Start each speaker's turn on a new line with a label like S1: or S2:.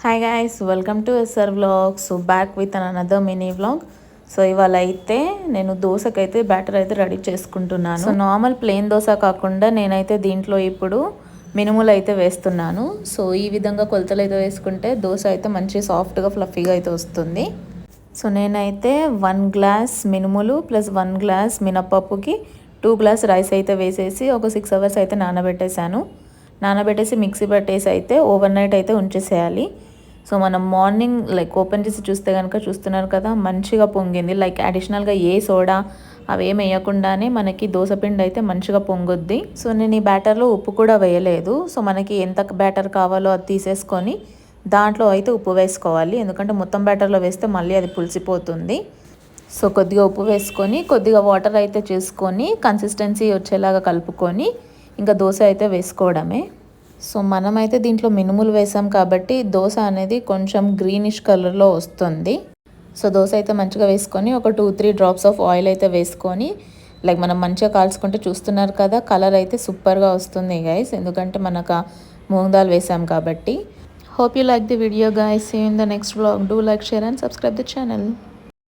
S1: Hi guys, welcome to SR vlog. So back with another mini vlog. So ఇవాళ అయితే నేను దోశకైతే batter అయితే రెడీ చేసుకుంటున్నాను. సో నార్మల్ ప్లెయిన్ దోశ కాకుండా నేనైతే దీంట్లో ఇప్పుడు మినుములు అయితే వేస్తున్నాను. సో ఈ విధంగా కొలతలు అయితే వేసుకుంటే దోశ అయితే మంచి సాఫ్ట్గా ఫ్లఫీగా అయితే వస్తుంది. సో నేనైతే 1 గ్లాస్ మినుములు ప్లస్ 1 గ్లాస్ మినపప్పుకి 2 గ్లాస్ రైస్ అయితే వేసేసి ఒక 6 అవర్స్ అయితే నానబెట్టేసి మిక్సీ పట్టేసి అయితే ఓవర్ నైట్ అయితే ఉంచేసేయాలి. సో మనం మార్నింగ్ ఓపెన్ చేసి చూస్తే కనుక చూస్తున్నారు కదా, మంచిగా పొంగింది. అడిషనల్గా ఏ సోడా అవేం వేయకుండానే మనకి దోసపిండి అయితే మంచిగా పొంగుద్ది. సో నేను ఈ బ్యాటర్లో ఉప్పు కూడా వేయలేదు. సో మనకి ఎంత బ్యాటర్ కావాలో అది తీసేసుకొని దాంట్లో అయితే ఉప్పు వేసుకోవాలి, ఎందుకంటే మొత్తం బ్యాటర్లో వేస్తే మళ్ళీ అది పులిసిపోతుంది. సో కొద్దిగా ఉప్పు వేసుకొని కొద్దిగా వాటర్ అయితే చేసుకొని కన్సిస్టెన్సీ వచ్చేలాగా కలుపుకొని ఇంకా దోశ అయితే వేసుకోవడమే. సో మనమైతే దీంట్లో మినుములు వేసాం కాబట్టి దోశ అనేది కొంచెం గ్రీనిష్ కలర్లో వస్తుంది. సో దోశ అయితే మంచిగా వేసుకొని ఒక 2-3 డ్రాప్స్ ఆఫ్ ఆయిల్ అయితే వేసుకొని మనం మంచిగా కాల్చుకుంటే చూస్తున్నారు కదా, కలర్ అయితే సూపర్గా వస్తుంది గైస్, ఎందుకంటే మనకు మూంగ్ దాల్ వేసాం కాబట్టి. Hope you like the video guys. See you in the next vlog. Do like, share and subscribe the channel.